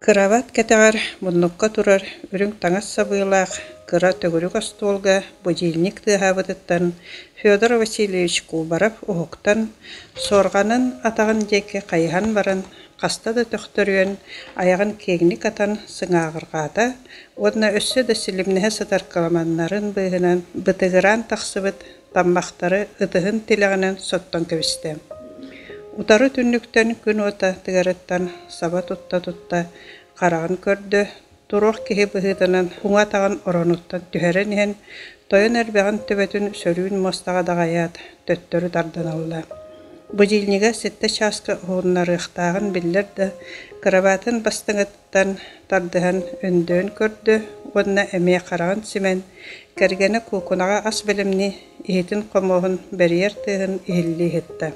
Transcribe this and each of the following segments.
Кырават кетегар муннукка турар үрүң таңас сабыылаах кыра төгүрүк остуолга будильник тыахабытыттан Федор Васильевич Кубаров ухуктан сорганын атагын жеке кайхан баран каста да төктөрүөн аягын кегник атан сыңаагыргаата одна өссө да силимнеhe сатаркаламаннарын быыгынан бытыгыран тахсыбыт таммактары ытыгын тилегенен соттон кебисте. Утары түннүктен күн ота тыгарыттан саба тутта карагын көрдө турук кеһи быһытынан хуңа таган оронуттан түһәрен иһен тойон эрбеган төбөтүн сөрүүн мостага дагаят төттөрү тарданалла. Будильнига 7 часка ууннарыхтагын биллер да кроватын бастыңыттан тардыхан өндөн көрдө онна эмие караган симен кергене кукунага ас билимни ихитин комогун бериер тыгын ихилли хетта.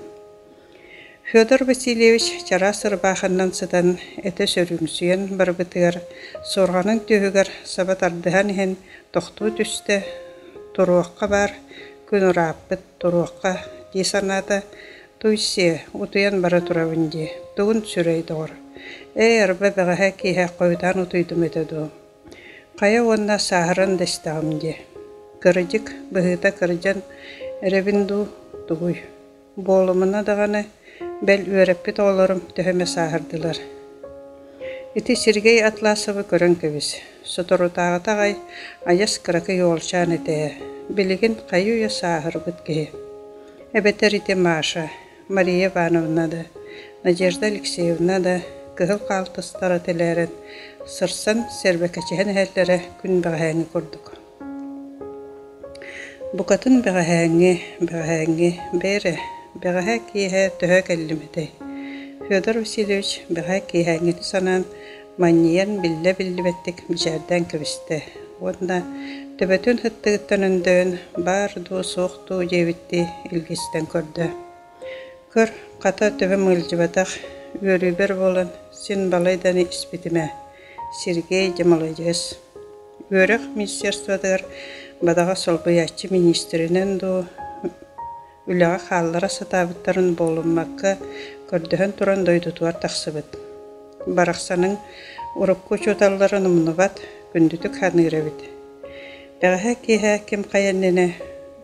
Федор Васильевич чара сырбаханнан сытан эте сөрүмсүйен барбытыгар сорганын түйүгөр саба тардыхан иһен тохтуу түсте туруакка бар күн ураппыт туруакка дисаната туйсе утуян бара турабынди тугун сүрөйдор. Эрбе беге киһе койдан утуйдум этеду. Кая онна сахаран дестагымди. Кырыжык быһыта кыржан эребинду тугуй. Болумуна даганы бел үреппит олорум төһөмө сахардылар. Ити Сергей Атласовы көрөн кебис. Соторутагатагай аяс кыракы йолчан эте. Билигин кайуя сахарбыт ки. Эбетерите Маша, Мария Ивановна да, Надежда Алексеевна да кыгыл калтыстары телерен сырсан сербекечен хәлләре күн бәһәңе күрдүк. Букатын бәһәңе бере бәһә киһә төһә кәллимәте. Федор Васильевич бәһә киһәңе санан маньян билле-биллебеттик мижәрдән кебисте. Онда төбәтүн хыттыгыттанындөн бар ду соқту жебитти илгистен көрдө. Көр ката төбө мылжыбатак өрүбер болон син балайданы испитиме. Сергей Жамалайжес. Өрөк министерстводыр бадага солбуячы министринен ду үләгә халлара сатабыттарын болумакка көрдөһөн туран дойдутуар тахсыбыт. Бараксаның урукку чоталларын мунубат күндүтүк ханырыбыт. Бәһә киһә ким каяннене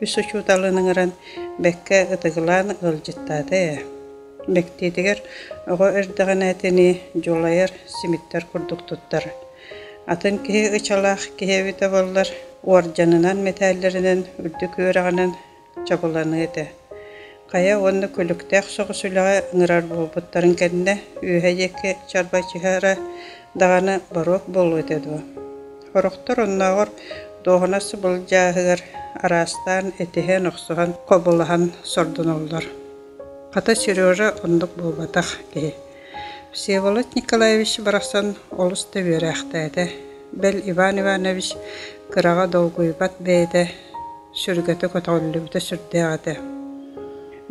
үсү чоталының бәккә ытыгылан ылжыттады. Бектетигер ого эрдәгәнәтени жолайыр симиттер курдуктуттар. Атын киһе ычалах киһе бите боллар орҗанынан металләреннән үрдүк өрәгәнән чабыланы эте. Кая онны күлүктәк согысулага ыңырар булбуттарын кенне үйәҗәккә чарбачыгара даганы барок болу этеду. Хороктор оннагыр догынасы булҗагыр арастан этеһен оксуган кобулахан сордуноллар. Ката Сережа ондук булбатак ки. Всеволод Николаевич барасан олусты берәхтәде. Бел Иван Иванович кырага долгуйбат бейде. Сүргәте котоллубта сүрдәгәде.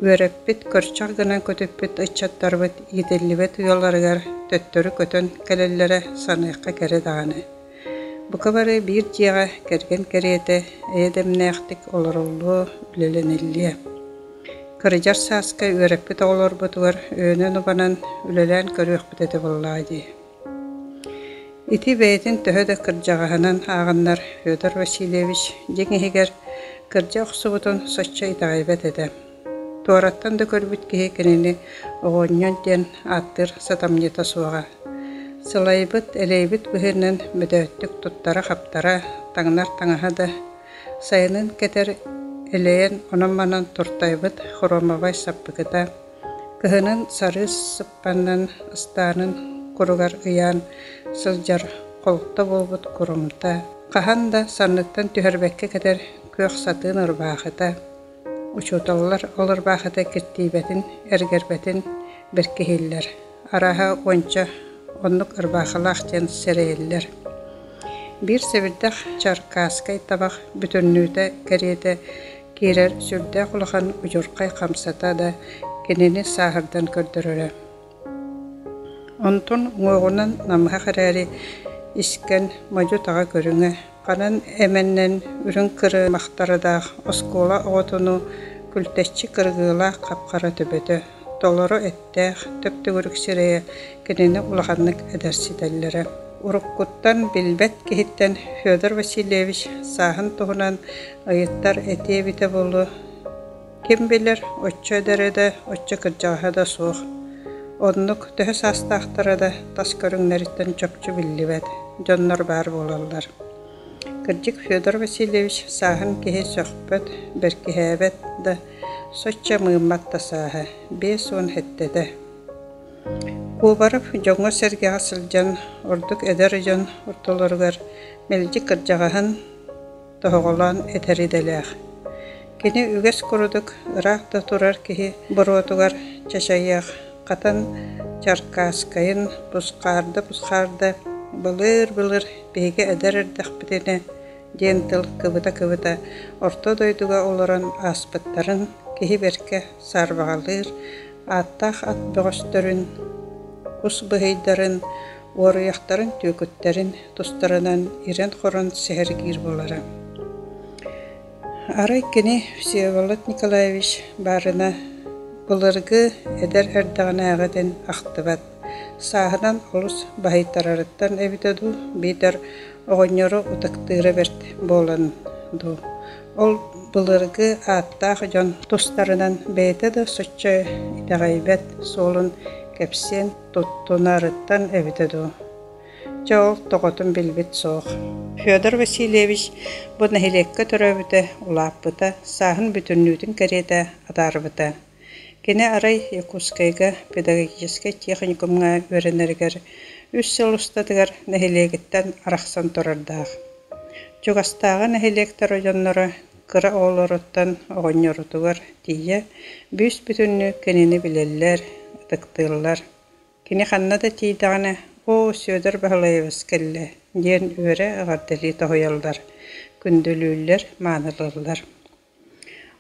Үрәппит көрчак гына көтөппит ичаттарбыт иделлибет уяларыгар төттөрү көтөн келелләре саныкка кере даганы. Бу кабары бир җига керген керете эдемнәхтик олороллу үлеленелле. Кырыжар саска үрәппит олор бутур өнөн убанан үлелән көрөкпит эте буллады. Ити бейтин төһөдө кыржаганан агыннар Федор Васильевич жеңегер кыржа оксубутун сочча итагайбет эте. Туараттан да көрбүт кеһе кенени огонньон ден аттыр сатамнета суага. Сылайбыт элейбит быһырнан мүдөттүк туттара хаптара таңнар таңаһада сайынын кетер элеен ономманан туртайбыт хоромабай саппыкыта. Кыһынын сары сыппаннан ыстанын куругар ыян сылжар колукта болбут курумта. Каһан санныттан түһәрбәккә кетер көк сатын ырбаахыта. Учуталлар олырбаахыта киртибетин, эргербетин беркехиллер. Араха онча оннук ырбаахалаах тен серейлер. Бир себирдах чаркаскай табах бүтүннүүтэ керете кирер сүрдэ кулахан ужуркай камсата да кенени сахардан көрдөрөрө. Онтон уогунан намха харари искен мажутага көрүңө канан эменнен үрүн кыры мактарыдаах оскола оготуну күлтеччи кыргыла капкара төбөтө Толору эттэх төптө көрүксерее кенени улаханнык эдерсителлере. Уруккуттан билбет кихиттен Федор Васильевич сахын туһунан ыйыттар этиебите болу. Ким билер, отчо эдереде, отчо кыржаға да суох. Оннук төһө састақтара да тас көрүңнериттен чопчу биллибет. Жоннор бар болалар. Кырдьык Федор Васильевич сахын кихи сөхпөт, беркихэбет да сочча мыымматта сааһы, бес он хеттеде. Кубарып жоңго сергеға сылжан, ордук эдер жон ортолоргар мелжи кыржағаһын тоһоголан этериделээх. Кини үгес курудук ыраақта турар кихи буруотугар чашайяах, катан чаркааскайын бусқарды былыр беге эдер эрдэхпитини диентыл кыбыта орто дойдуга олорон аспыттарын кихи берке сарбагалыр, аттах ат бөгөстөрүн, кус быһыйдарын, уоруяхтарын түйкүттерин тустарынан ирен хорон сехергир болары. Арай кини Всеволод Николаевич барына булыргы эдер эрдагынаагытын ахтыбат. Саһынан олус баһыйтарарыттан эбитеду битер оҕонньору утактыыра берт боланду. Ол булыргы аттаах жон тустарынан бэйте да соччо итаҕайбет суолун кепсен туттунарыттан эбитеду. Жол тоҕотун билбит соох. Федор Васильевич бу нахилекке төрөбүтэ улааппыта саахын бүтүннүүтүн керете атаарбыта. Кене арай Якутскайга педагогический техникумга өренергер үс сыл устатыгар нахилегиттен арахсан турардаах. Чугастагы нахилектер ойоннору кыра оолоруттан оҕонньорутугар тие бүс бүтүннү кенени билеллер, тыктыыллар. Кини ханна да тиидагана о Сөдөр Бахалаевас келле диэн үөрэ агардали тоһуяллар, күндүлүүллер, маанылыллар.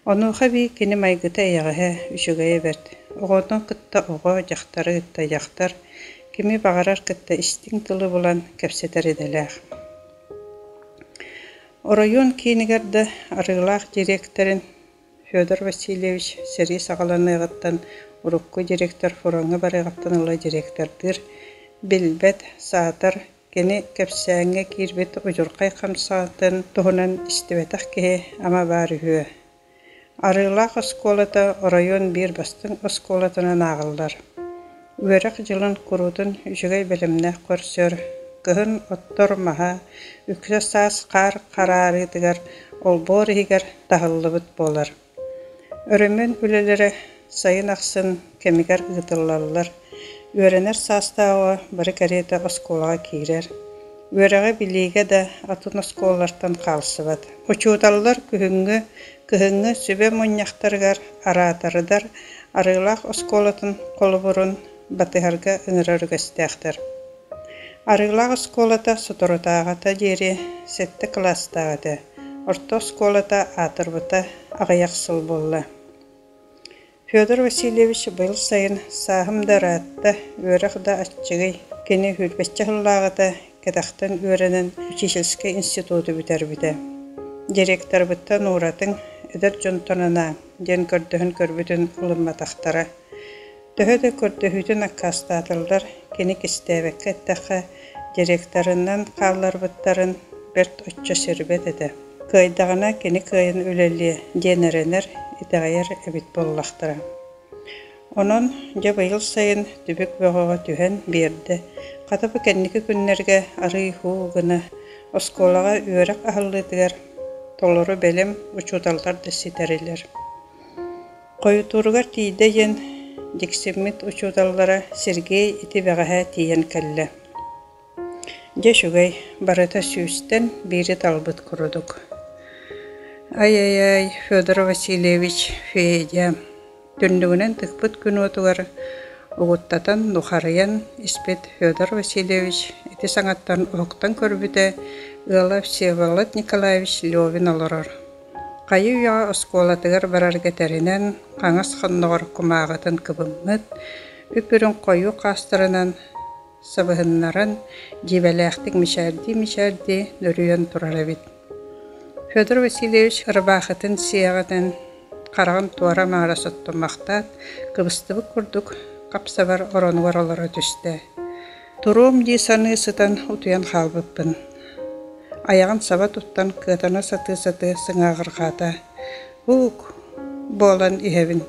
Онуха би кини майгыта эйаҕыһа үчүгэйэ берт. Оҕотун кытта оҕо, дьахтары кытта дьахтар, кими бағарар кытта истиң тылы булан кэпсетер эделээх. Оройун кинигерде арыылаах директорин Федор Васильевич сери саҕаланыгыттан урукку директор фуроңа барыгаттан ыла директордыр билбет саатар кини кэпсээҥҥэ киирбит ужуркай хамсаатын туһунан истибэтэх киһи ама баары үө. Арыылаах осколата район бир бастың осколатынан ағылдар. Үөрэх жылын курутун үчүгэй белемнэх көрсөр, кыһын оттор маха, үксө саас қар қараарытыгар олбор игер тахыллыбыт болар. Өрөмөн үлелері сайын ақсын кемигер ыгытыллалар. Үөренер саастаауа бары карета осколаға киирер. Үөрәгә билиге да атын осколлартан қалсыбат. Учуталлар күһүңгө сүбе моньяхтаргар аратарыдар арыылаах осколатын колубурун батыһарга ыҥырарыгастаахтар. Арыылаах осколата соторотаагата диэри сетте класстаагата, орто осколата атырбыта аҕыйахсыл болла. Федор Васильевич быйыл сайын сааһым да раатта үөрэх да аччыгый кини хүрбэччэ хыллаагата кэтахтан үөрэнэн учительский институту бүтербите. Директор бытта Нуратын эдер жонтонана ден көрдөһүн көрбүтүн улумматахтара. Төһө көрдөһүтүн аккастаатылдар кини кистээбекке эттэхэ директорунан хаалларбыттарын берт оччо сирбет эте. Кыайдагана кини кыайын үлелли денеренер итаҕайар эбит боллахтара. Онон же быйыл сайын түбүк бөҕөҕө түһэн биэрде. Катапы кэнники күннерге арый хуугына осколаға үөрек аһыллыытыгар толору белем учуталлар дэсситерилер. Койутууругар тиийде иен диксиммит учуталлара Сергей ити бэҕэһэ тиийэн кэллэ. Же шугай барыта сүүстэн бири талбыт курудук. Ай, Федор Васильевич, Федя. Түндүгүнэн тыкпыт күн отугар угуттатан нухарыян испет Федор Васильевич ити саңаттан уһуктан көрбүтэ ыала Всеволод Николаевич Левин олорор. Кайы уяға осколатыгар барарга теринен қаңас хонногор кумаагатын кыбыммыт, үпүрүн койу кастырынан сабыһыннаран дибелээхтик мишэрди нөрүйөн турарабит. Федор Васильевич ырбаахатын сиягатын қарағын туара мағара соттымақтат, кыбыстыбы күрдік қапсабар оронуар олара түсті. Турум ди саны сытан утуян халбыппын. Аяғын саба туттан кытана саты-саты сыңағырғата. Ук болан ихевин.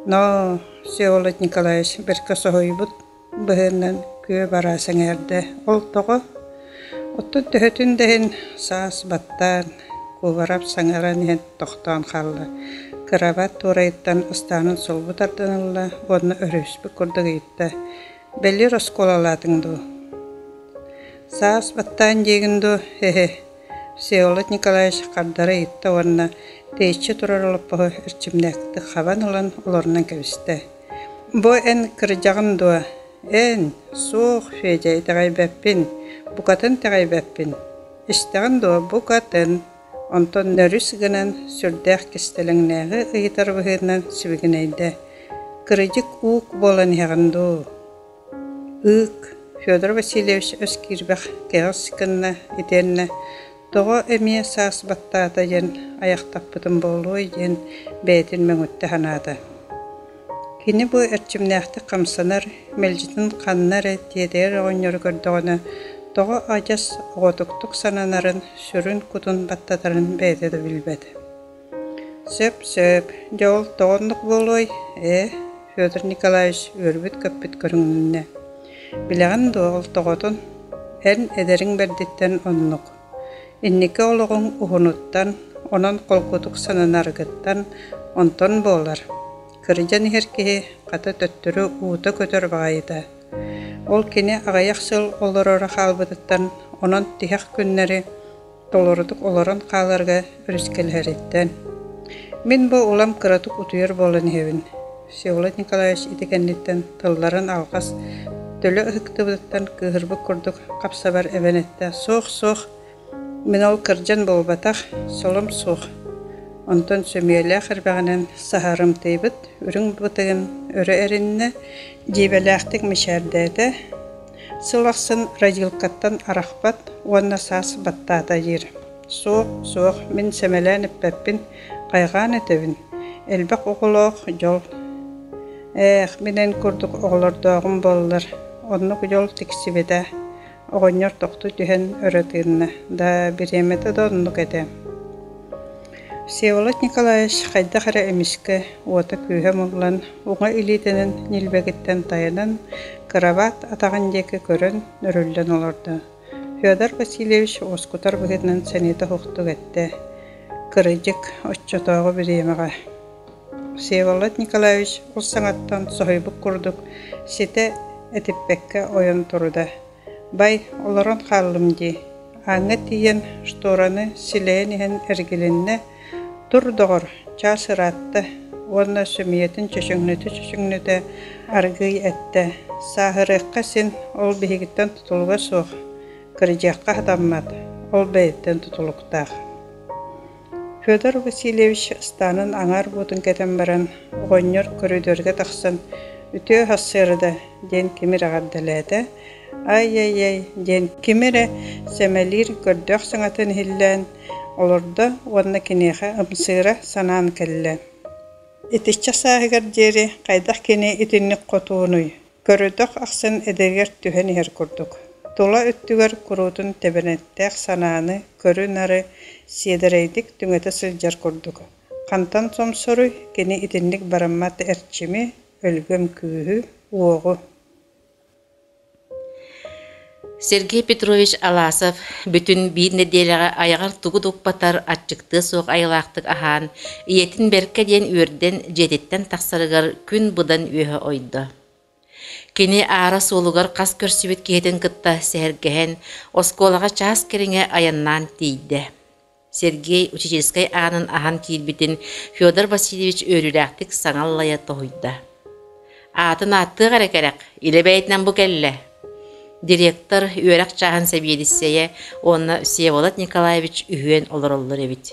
Но, Всеволод Николаевич, біркі соғойбыт бұхыннан көе барасың әрді. Ол тоғы, оттын төхетін дәйін саас баттан, көбарап саңаран ен тоқтан қалды. Кырабат турайттан ұстанын солбыт ардынылы, оны өріспі күрдігі етті. Бәлі росколалатыңды. Саас баттан дегінді, Всеволод Николаевич қардары етті онына тейчі тұрар олып бұғы үрчімнәкті қабан олан оларынан кәвісті. Бұ ән кіржағын дуа, ән соқ фейдей тағай бәппін, бұқатын тағай бәппін. Іштіғын дуа бұқатын, онтон нөріс гінен сүрдәқ кестеліңнәғі ұйытар бұғырынан сүбігінейді. Кіржік ұқ болан яғын ду. Ұқ, Федор Васильевич өскірбәқ кәғыс кінна етенні. Тоғы әмие саас баттата ен аяқтап бұтын болуы ен бәйтін мәңітті ханады. Кені бұ әрчімнәқті қамсанар, мәлжетін қаннары тедер оңыр көрдіғыны, тоғы ажас оғытықтық сананарын сүрін күтін баттатарын бәйтеді білбәді. Сөп, жауыл тоғындық болуы, Федор Николаевич өрбіт көппіт көріңінне. Біліған доғыл тоғытын ән әдерің бәрдеттен оннық. Иннеке олығын ұғынуттан, онан қолқудық сананарғыттан онтон болар. Кырыжан еркеге қаты төттірі ұуты көтір бағайды. Ол кені ағаяқ сыл олырары қалбыдыттан, онан тихақ күннері толырдық оларын қаларға үріскелереттен. Мен бұл олам қыратық ұтыйыр болын хевін. Всеволод Николаевич етекенлеттен тылларын алғас, төлі ұхықты бұдыттан кығырбы күрдік қапсабар әвенетті. Соқ, мен ол кыржан болбатақ, солым соқ. Онтон сөмейлі қырбағынан сахарым тейбіт, үрің бұтығын өрі әрінні дейбәләқтік мешәрдәді. Сылақсын радилқаттан арақпат, онна сас баттада жер. Соқ, мен сәмелән өппәппін қайған өтөвін. Әлбәқ оғылық жол. Менен күрдік оғылырдағым болылар. Оннық жол тіксібеді. Оғынер тоқты түйен өрітігіні, да біреметі донлық әді. Всеволод Николаевич қайда қара әміскі оты күйе мұлан, оңа үлетінің нелбегіттен тайынан Карабат атаған декі көрін үрілден оларды. Федор Васильевич оскутар бұғытынан сәнеті хоқтық әтті. Кырыжық отчатағы біремеға. Всеволод Николаевич ол саңаттан соғайбық күрдік, сеті әтіппәкке ойын тұрды. Бай, оларын қалым де, аңы тиен штораны силейнен әргеленне тұрдығыр, часыратты, онна сөмиетін чөшіңнеті аргый әтті. Сағырыққа сен ол бейгіттен тұтылға соқ, кіржаққа адаммады, ол бәйттен тұтылықтақ. Федор Васильевич станын аңар бұтын кәтен баран, оғынер көрідерге тақсын, үтеу хассырды, ден кемір ағаддалады. Ай, ден кемірі сәмәлер көрдіқ саңатын хиллән, олырды онна кенеға ұмсыра санан кәлі. Етішчі сағығар дері қайдақ кене етінік қотуыны, көрдіқ ақсын әдегер түхен ер күрдік. Тула үттігер күрутын тәбінеттәқ сананы көрін ары седірейдік түңеті сылжар күрдік. Қантан сомсыры кене етінік барамматы әрчімі өлгім күйі оғы. Сергей Петрович Аласов бүтін бір неделіға аяғар тұғы тұқпатар атчықты соқ айлақтық ахан, иетін берке ден өрден жететтен тақсарығар күн бұдан өйі ойды. Кені ара солуғар қас көрсібет кейтін күтті сәргіген осколаға час керіңе аяннан тейді. Сергей учительскай ағанын ахан кейлбетін Федор Васильевич өріләқтік саңаллая тоғыйды. Атын атты қарекерек, илі бәйтінен бұ кәлі. Директор үйерек чағын сәбиедіссeye, оны Всеволод Николаевич үйен олар ebit.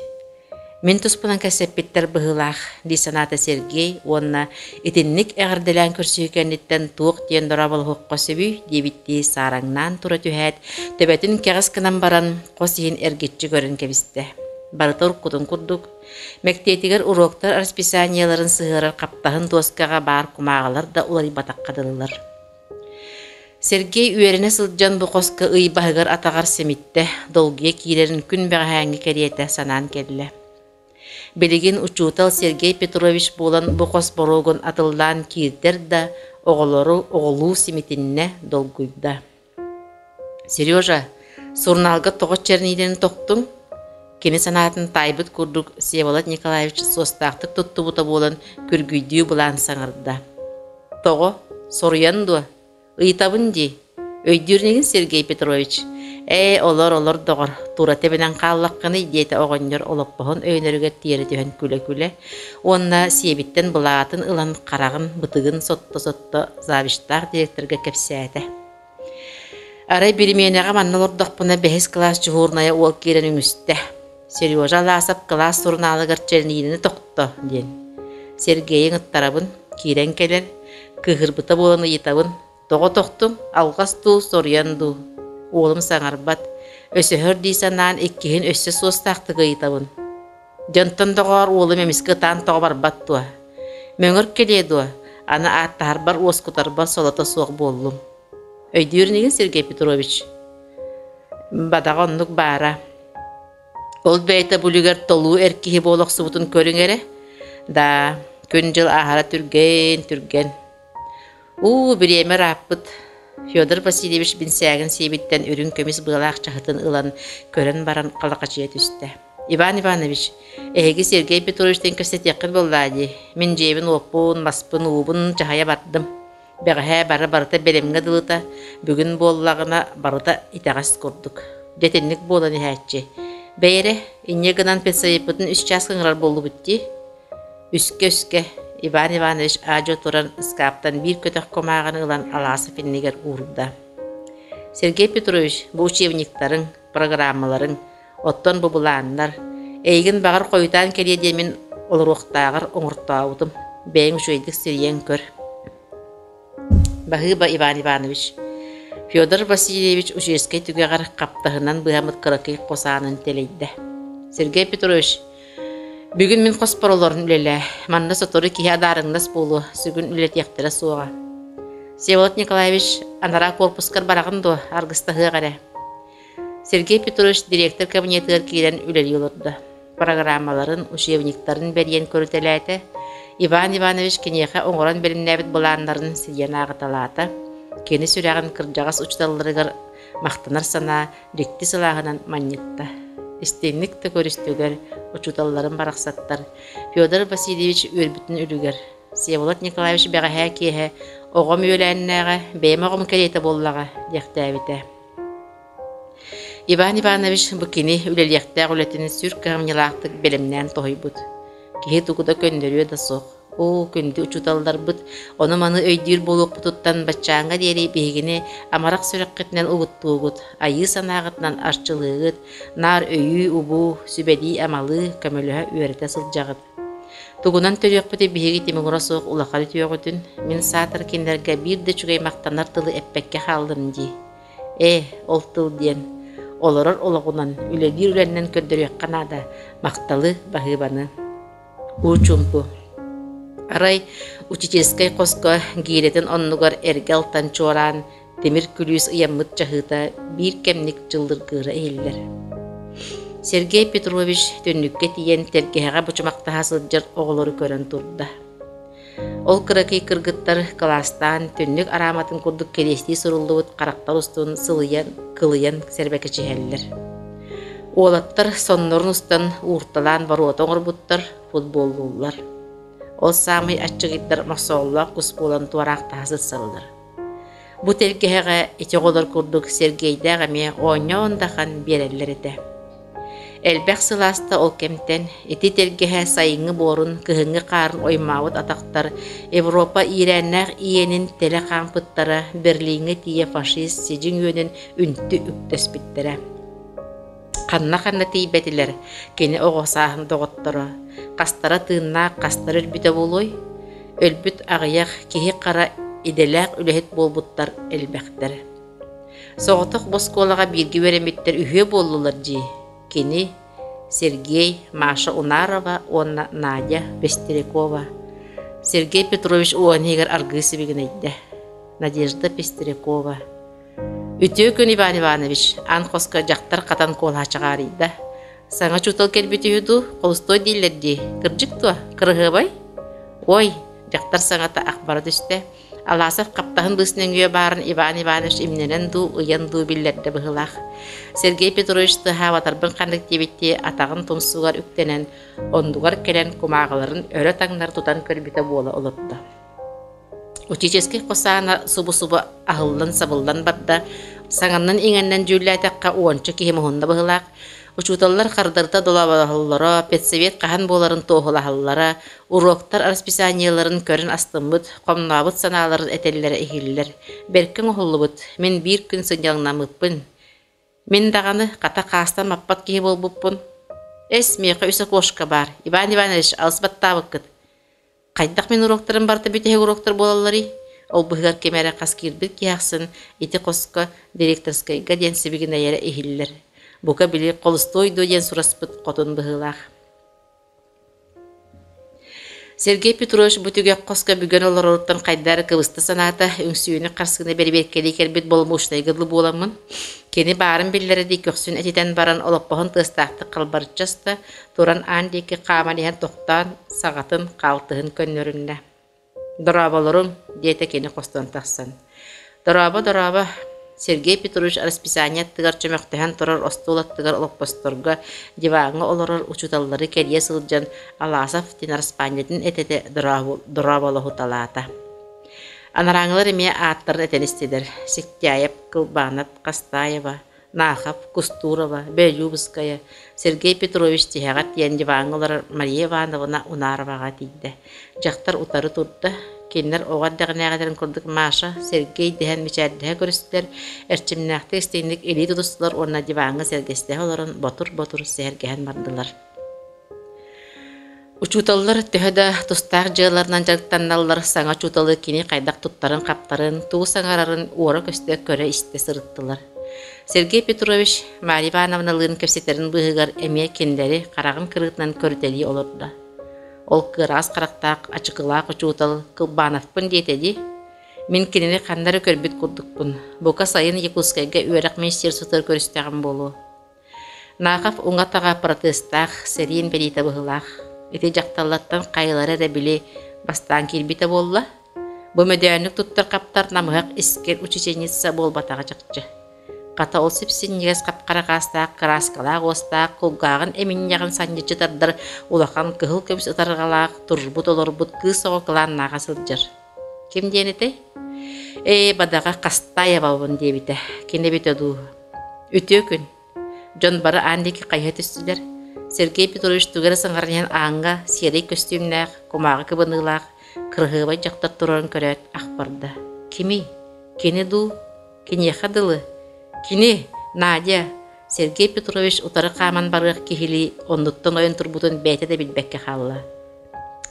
Мен тұспынан кәсеппеттер бұғылақ, дисаната Сергей, оны етіннік әғірділән көрсүйкәнеттен туық ден дұрабыл хуққа сөбі, дебітті сараңнан тұра түхәт, төбәтін кәғіз кінан баран қос ен әргетчі көрін кәбісті. Барыта уркутун курдук. Мектетигер уроктар расписанияларын сыгырар каптахын доскага бар кумагалар да улай батаккадылылар. Сергей үерене сылджан букоска ыйбахыгар атагар семитте долгия киилерин күн бәғәңгі кәриете санаан келле. Белигин учутал Сергей Петрович болан букос борогон атылдан киирдер да оғылу семитинне долгуйда. Сережа, сурналга тоғыз черниден тоқтың? Кені санатын тайбыт курдук Всеволод Николаевич состақтық туттубута болан күргүйдүү булан саңырда. Тоғы, соруянду, ыйтабын ди, өйдүрнеген Сергей Петрович. Олар доғыр, тура тебенен қаллаққыны дейті оғынер олаппағын өйнеріге тиері түйен күлі-күлі. Онна себіттен бұлағатын ылан қарағын, бұтығын сотто-сотто завиштар директорға кепсәді. Арай беременеға маннал ордақпына бәхес класс жуғырнaya ол керен үңісті. Сережа ласап класс сұрналы ғырчелінені тоқты, ден. Сергейін ұттарабын, керен келер, кығырбыта боланы етабын. Тоғы тоқтым, алғас ду, сорыянду. Олым саңарбат, өсөхөр дейсанан еккейін өссі состақтығы етабын. Жонтон доғар олым еміскі таан тоғы барбат дуа. Мөңір келе дуа, ана аттар бар оскутар бар солата соқ болым. Өйдүрнеген Сергей Петрович. Бадаға оннук бара. Ол бәйті бүлігер толу әркеге болық сұбытын көріңері. Да, күн жыл ағара түрген. Біреме раппыт. Федор Васильевич бинсәгін себеттен үрін көмес бұғылақ чахытын ылан көрін баран қалақа жия түсті. Иван Иванович, әйгі Сергей Петровичтен көрсетеқін болады. Мен жейбін опын, маспын, уыбын жағая бардым. Бәғі барыта белемге дылыта, бүгін боллағына барыта итағас көрдік. Детенлік боланы әтчі. Бәйірі, инегінан пенсайыпытын 3 час қыңырар болу бұтті. Үске. Иван Иванович ажо туран скаптан bir көтөк комағын ылан аласы финнегер урда. Сергей Петрович, бұл учебниктарын, программаларын, оттон бұбыланлар, әйгін бағыр қойытан келедемен олыруқтағыр оңыртауытым, бәйін жойдық сирен көр. Бағыба Иван Иванович, Федор Васильевич уческай түгеғар қаптағынан бұғамыт қырықы қосанын телейді. Сергей Петрович, бүгін мен қоспароларын үлелі, манна соторы кие адарыңнас болу, сүгін үлет яқтыра суға. Всеволод Николаевич анара корпускар барағынды арғыстағы ғары. Сергей Петрович директор кабинетігер кейден үлелі олырды. Программаларын, учебниктарын бәрген көрітеләйті. Иван Иванович кенеға оңыран бәрімнәбіт боланларын сиден ағыталаты. Кені сүрәғын кіржағас ұчталырығыр мақтанар сана ректі сылағынан маннетті. Истенлікті көрістігер, ұчуталарын барақсаттар. Федор Васильевич өрбітін үлігер. Всеволод Николаевич бәғі кейі оғым өләннәға, бәйім оғым кәлеті боллаға дектәбіті. Иван Иванович бұкені үлелектәғ үлетіні сүр қағымнелақтық белімнен тоғай бұд. Кейі тұғыда көндірі да соқ. О, күнді ұчуталдар бұд, оны маны өйдір болуқ бұтыттан бачаңға дері бейгіне амарақ сөреккетінен ұғыттығы бұд, айы санағытынан арчылығыт, нар өйі ұбу, сүбәді амалы көміліға үйеріте сылжағыд. Тұғынан төлек бұты бейгі темігіра соқ ұлақары түйеғытын, мен сатыр кендерге бірді чүгей мақтанар тылы әппәкке қалдым дей. Ол тыл ден, оларар олағынан үлелер үләннен көндірек қанада мақталы бағыбаны. Учумпу. Арай учительскай қосқа гейлетін оннуғар әргел танчуаран, темір күліс ұяммыт жағыта бір кәмнік жылдырғыры әйелдер. Сергей Петрович түннікке тиен тергеға бұчымақта хасылджыр оғылыры көрін тұрды. Ол қырақи кыргыттар кластан түннік араматын күрдік келесті сұрылуыт қарақтар ұстуын сылыян, қылыян сәрбәкі чехәлілер. Олаттар соннорын ұстан ұрталан варуат оңыр бұттар футболлулар. Ол самый ачығыттар мақсолла құс болан туарақты хасыт сылылыр. Бұ тергеға еті қолар күрдік Сергейдәға ме оңяуындаған берелер еді. Әлбәқ сыласта ол кемтен, еті тергеға сайыңы борын, кығыңы қарын оймауыт атақтар, Европа ирәннәқ иенін телі қаңпыттары, Берлиңі тие фашист сежің өнін үнті үктөспіттірі. Қанна тейбәтілер, кені оғысағын доғыттыры. Қастара тыынна қастар өлбіті болой, өлбіт ағияқ кеге қара иделәқ үләхет болбуттар әлбәқтір. Соғытық босколаға бірге вереметтер үйе болулар жи. Кені Сергей, Маша Унарова, Онна Надя Пестерякова. Сергей Петрович Уонигер аргысы бигенейді. Надежда Пестерякова. Үтөкөн Иван Иванович, анхоска жақтар қатан кол хачағарыйда. Саңа чутал келбеті үді, қолыстой дейлерді. Кыржық туа, кырғыбай? Ой, жақтар саңата ақбары түсті. Аласов қаптағын бұсының үйе барын Иван Иванович имненен ду, ұян ду білдерді бұғылақ. Сергей Петрович тұға ватарбын қандық дебетте атағын тұмсуғар үктенен, ондуғар келен кумағыларын өрі таңдар тұтан көрбеті болы олытты. Учически қосағына субы-субы ағылдан сабылдан барды, саңаннан еңеннен жүлі айтаққа уончы кейімі ғында бұғылақ. Учуталлар қардырда долабалары, педсовет қахан боларын тоғылағылары, уроктар расписанияларын көрін астымбыт, қомнабыт саналарын әтелілері ехелілер. Беркін ұғылыбыт, мен бір күн сынжалынамыппын. Мен дағаны қата қастан маппат кейі болбыппын. Әс меқі үсі қошқа бар. Иван Иванович, алысбаттабық күт. Қайдақ мен уроктарын барты бүтеге уроктар болалары. Ол бұғығар кемәрі қаскербір кейақсын, еті қосқа директорскайға денсі бігін әйері ехелілер. Бука били қолыстой дойден сұраспыт қотын бұғылақ. Сергей Петрович бүтіге қосқа бүгін олар олыттан қайдары кывысты санаты үңсүйіні қарсығына бәрі-беркелі кербет болымы ұштайғыдлы боламын. Кені барын білдері көксін әтетен баран олықпағын тыстақты қалбарытчасты, туран андекі қаманиян тоқтан сағатын қалтығын көннөрінді. Дұрабаларым, дейті кені қостан тақсан. Дұраба. Сергей Петрович расписание тыгар чөмөктөһөн турар остуулаттыгар олокпосторга диваңы олорор учуталлары кәдие сылжан Аласов тенарспанетін этете дұрабалығы талата. Анараңылар еме аттарын этелестедер. Сектяев, Кылбанов, Кастаева, Нахов, Кустурова, Белюбская, Сергей Петрович тихагат ен диваңылар Мария Ивановна Унароваға тейді. Жақтар утары турды. Кеннер оғаддағын әғадарын көрдік Маша, Сергей дәхен мечәрдіғі көрістер, әрчімнәқті істейіндік елей тұтыстылар, орна диваңы сәргестіғі оларын ботыр-ботыр сәргәхен бардылар. Учуталылар төхеді тұстақ жығыларынан жарықтанналар, саңа чуталы кені қайдақ тұттарын қаптарын, туғы саңарарын уары көсті көрі істі сырыттылар. Сергей Петрович Мария Ивановналығын көпсетерін бұғығар әме кендері қарағын кырғытынан көрітелі олырды. Ол кырас қарақтақ, ачықылақ учутал Кылбановпын дейтеді. Мен кенені қандары көрбет күрдікпін. Бұқа сайын Якутскайға өрақ менстер сұтыр көрістіғім болу. Нақов оңа таға протестақ, сәрien бәдейті бұғылақ. Эти жақталаттан қайылары рәбілі бастан келбеті болла. Бұ мөдәнік тұттыр қаптар намығақ іскер учеченица бол батаға жақчы. Қата ол сепсен негіз қапқара қастақ, краскалақ остақ, қолғағын әмін яғын санжычы тардар, олақан кығыл көміс ұтарғалақ, тұрбұт олырбұт кыз оғылан наға сылжыр. Кем дейініті? Бадаға қастайы балбын дебіті, кені біті ду. Үті өкін. Жон бары андекі қайы түстілер. Сергей Петрович түгері сыңғарнен аңға, серей көстюмнәқ, комағы кыбынығылақ, кырғыбай жақтар тұрарын көрет ақпарды. Кеми? Кені ду? Кені қадылы? Кини, Надя, Сергей Петрович утары қаман барық кехили, ондуттан ойын турбутын бәйті де білбәкке қалла.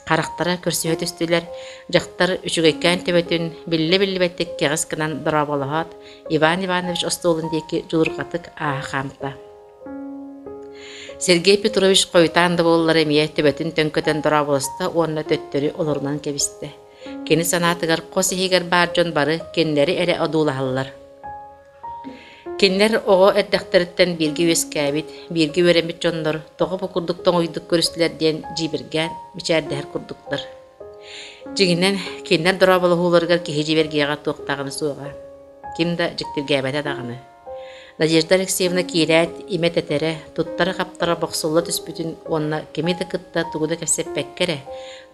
Қарақтара көрсі өтістілер, жақтар үшігейкен төбетін білі бәттік кеғіз кынан дұрабалығат, Иван Иванович остолындекі жұлырғатық аға қамта. Сергей Петрович қойтанды болылар әмие төбетін төнкөтен дұрабалысты, онына төттері олырынан кебісті. Кені санатығар қосығығар бар жон бары, кенлері әрі адулағылар. Кеннер оғы әрдәқтіріттен бірге өскәбет, бірге өремет жондар, тоғы бұқырдықтың ойдық көрістілерден жибірген, мечәрдәр күрдіктір. Жігінен кеннер дұрабылы ғуларғар кехе жібергеға тоқтағыны суға. Кемді жіктірге әбәді адағыны. Надежда Алексеевна кейрәт, имет әтәрі, тұттары қаптары боқсулы түспүтін, онына кемеді күтті тұғыды кәсеп бәккәрі.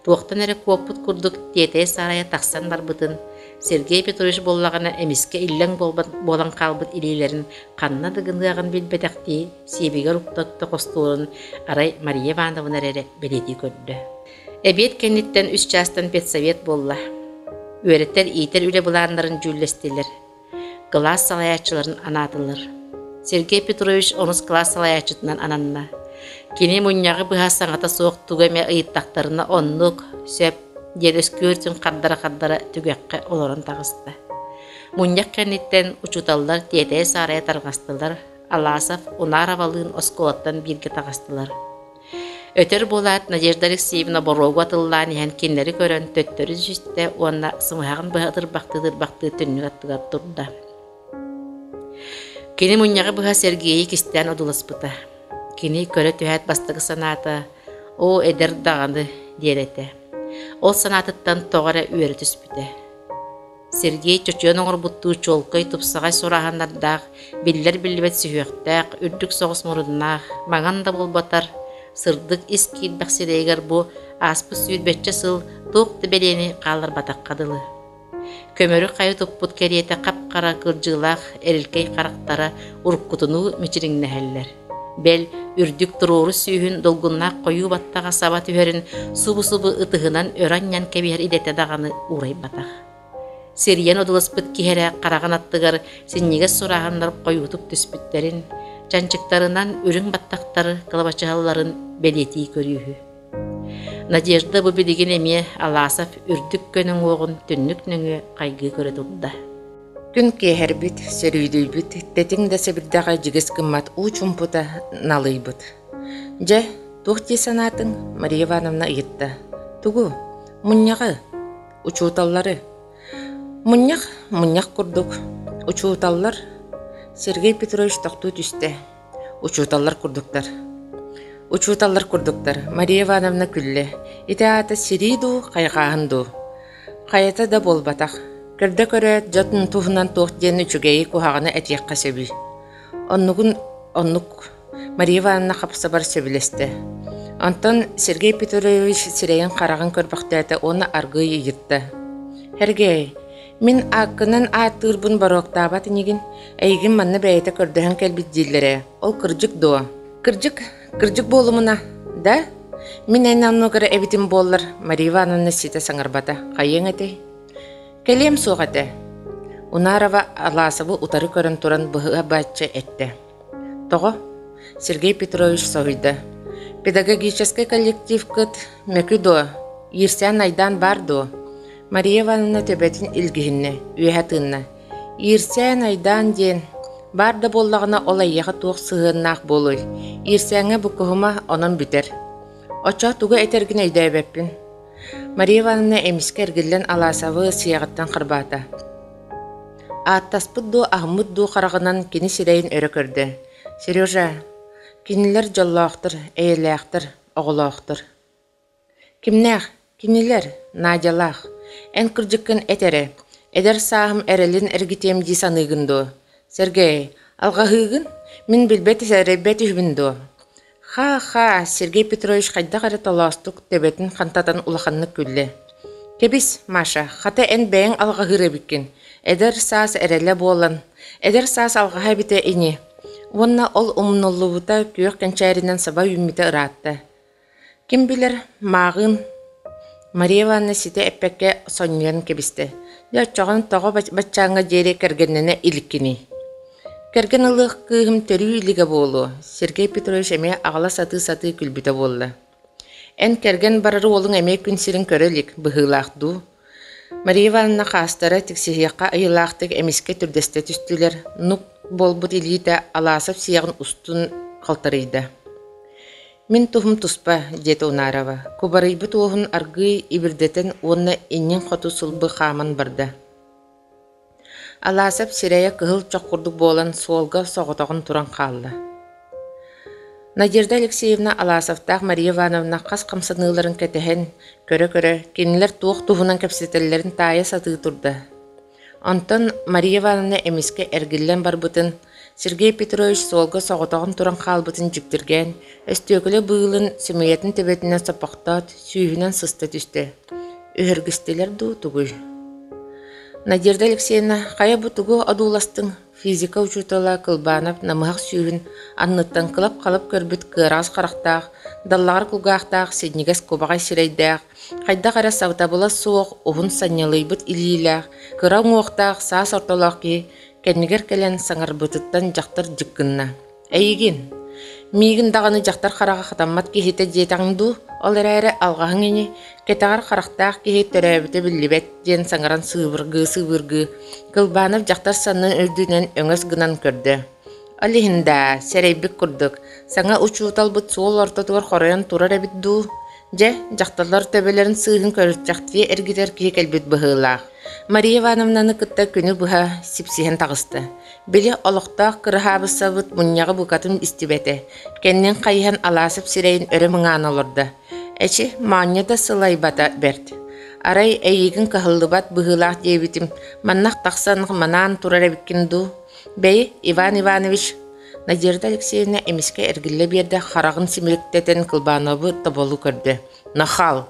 Туақтан әрі көппіт күрдік тетей сарая тақсан бар бұтын. Сергей Петрович боллағына әмеске илләң болан қалбыт илейлерін қанна дығындығын білбәдәқті себеге рұқтақты қостуырын арай Мария Ивановна әрі білеті көрді. Әбет кәнеттен үш частан педсовет болла. Өреттер ейтер үлі бұларындарын жүлестелер. Класс салаячыларын анатылыр. Сергей Петрович оныз класс салаячытынан ананна. Кене мұняғы бұға саңата соқ түгеме ұйыттақтарына онлық, сөп, дел өскөртін қаддара түгеққа оларын тағысты. Мұняқ кәнеттен ұчуталдар тетей сарая тарғастылар, Аласов Унаровалын осколаттан бирге тағастылар. Өтер болат Надежда Алексеевна борогу атыллан иһэн киннери көрөн төттөрү жүстэ уонна сымыһагын быһатыр бакты түннүк аттыгар турда. Кини муньяга быһа Сергей кистен одуласпыта. Кини көрө түһәт бастыгы санаата о эдер даганы диэлете. Ол санаатыттан тоғара үөрі түспүтэ. Сергей чочуон оңор буттуу чолкой тупсагай сураһаннардаах биллер биллибет сүйөктәк үрдүк соғыс муруннаах маңан да болбатар сырдык ис киилбэх сирэйгэр бу аспы сүүрбетче сыл туукты белени каалар батаккадылы. Көмөрү кайы туппут кериете капкара кылжыылаах эрилкей карактара уруккутунуу мичириңнэһэллер. Бел үрдүк турууру сүүһүн долгуннаах коюу баттага саба түһөрүн субу ытыһынан өраннян кебиһэр идете даганы урай батах. Сирьен одуласпыт киһэрэ караган аттыгар синниге сураһаннар коюутуп түспүттерин, чанчыктарынан үрүң баттактары кылабачаһалларын белетии көрүүһү. Надежда бу билигин эмие Аласов үрдүк көнүң оогун түннүк нөңө кайгыы көрө турда. Күн кеһербит, сөрүйдүйбүт, тетиң да себирдага жигес кыммат учумпута налыйбыт. Же, тухти санатын Мария Ивановна ыйытта. Тугу, муньягы, учууталлары. Муньяк курдук. Учууталлар Сергей Петрович токтуу түсте. Учууталлар курдуктар. Мария Ивановна күлле. Итаата сириду кайгаанду. Каята да болбатах. Кырда көрөт жатын туһунан туохтен үчүгейи кухаганы этиякка сөбү. Оннук Мария Ивановна капсабар сөбүлесте. Антон Сергей Петрович сирейин караган көрбактаата оны аргый ыйытта. Хергей, мен аккынан аатырбын бароктаабат инигин, эйгин манна бәйте көрдөһөн келбит диллере. Ол кыржык дуо. Кыржык болумуна, да? Мен айнаннугара эбитим боллар. Мария Ивановна сите саңарбата. Кайың эти? Келем суғате. Унарова Аласову утары көрін туран бұға бачча этте. Тоғы, Сергей Петрович соғыйды. Педагогический коллектив кыт мөкү до, ирсен айдан бар до. Мария Ивановна төбетін илгihинне, үйәтінна. Ирсен айдан ден, бар да боллағына олайяға туық сығыннақ болуй. Ирсенге бұқығыма онын бүтер. Оча туғы этергін өйдөйбеппін. Мария Ивановна эмискер гиллен Аласовы сияғыттан қырбата. Аттаспыд ду ахмыд ду қарағынан кені сирейін өрі көрді. Сережа, кенілер жоллауқтыр, әйеліяқтыр, оғылауқтыр. Кімнәқ, кенілер, надялақ, ән күрджіккін әтері, әдер сағым әрелін әргітем дисанығынду. Сергей, алғағығын, мен білбеті сәребеті хүбінду. Ха, Сергей Петрович қайда қары толастық төбетін қантатан улақанны күлі. Кебіс, Маша, қата ән бәйін алға ғыры біккен. Әдір саас әрелі болан. Әдір саас алға біте әне. Онна ол ұмнулуыта күйек кәнчәрінен саба үміті ұратты. Кім білер, мағын. Мария Ивановна сите әппәкке соньерін кебісті. Чоғын тоғы бачаңға жері кәргеніне иліккені. Кәрген ылық күйім төрі үліге болу. Сергей Петрович әме ағала саты күлбіті болы. Ән кәрген барары олың әме күнсерін көрілік бұғылақты. Мария Ивановна қастары тіксияққа айылақтық әмеске түрдесті түстілер. Нұқ болбұт илейді Аласов сияғын ұстын қалтарыйды. Мен тұхым тұспа, деді Унарова. Кубарайбы туғын арғы ибірдетін онына еннен қоту сұлбы қамын барды. Аласов сирая кыһыл чоққурдук болан суолга соғытағын туран қалды. Надежда Алексеевна Аласовтақ Мария Ивановна қас қамсаныларын кәтіхен көрі-көрі кенілер туық туғынан кәпсетелерін тайы саты тұрды. Антон Мария Ивановна әмеске әргілен бар бұтын Сергей Петрович суолга соғытағын туран қалбытын жүктірген, өстөкілі бұйылын сөмейетін төбетінен сапақтат, сүйінен сысты түсті. Үхіргістелер ду тұғый. Надежда Алексеевна, қая бұтығу адуластың физика учутала кылбанап намығақ сүйін анныттан кылап қалып көрбіт кыраз қарақтақ, даллағар күлгақтақ, седнегес кобағай сирейдақ, қайда қара савтабыла суық, оғын санялайбыт илилақ, кыра оқтақ, саас орталақ ке, кәнігер кәлен саңар бұтыттан жақтар жүккінна. Әйген, мейгін дағаны жақтар қараға қатаммат кехеті жетаңду, ол әрі алғағын ені, кетағар қарақтақ кехет төрәбіті білібет ден саңаран сывырғы, кылбанып жақтар санның үрдінен өңіз гынан көрді. Алихинда, серейбик курдук. Саңа учуутал бут суол ортотугар хоройон турар эбидду. Же, жақталар төбелерін сыйын көріп жақтве эргитер кие келбит быһыылаах. Мария Ивановнаны кытта күнү быха сипсиһен тагысты. Били олохтаах кырыхабысабыт муньяғы букатын истибете. Кеннен кайыхан аласып сирейин өрө мыңаан олорда. Эчи маанья сылай бата берт. Арай эйигин кахыллыбат быһыылаах диэбитим. Маннах тахсаных манаан турар эбиккинду. Бей Иван Иванович Надежда Алексеевна эмиске эргилле берде харагын симиликтетен кылбанабы таболу көрдө. Нахал.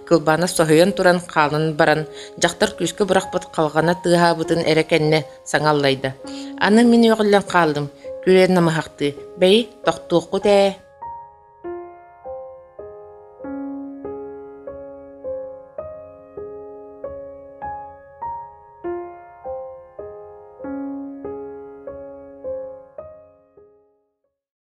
Кылбана соһойон туран калын баран жактар күскө буракпыт калгана тыабытын эрекенне саңаллайды. Аны мен өглөн калдым. Күрен намахты. Бей токтуукку те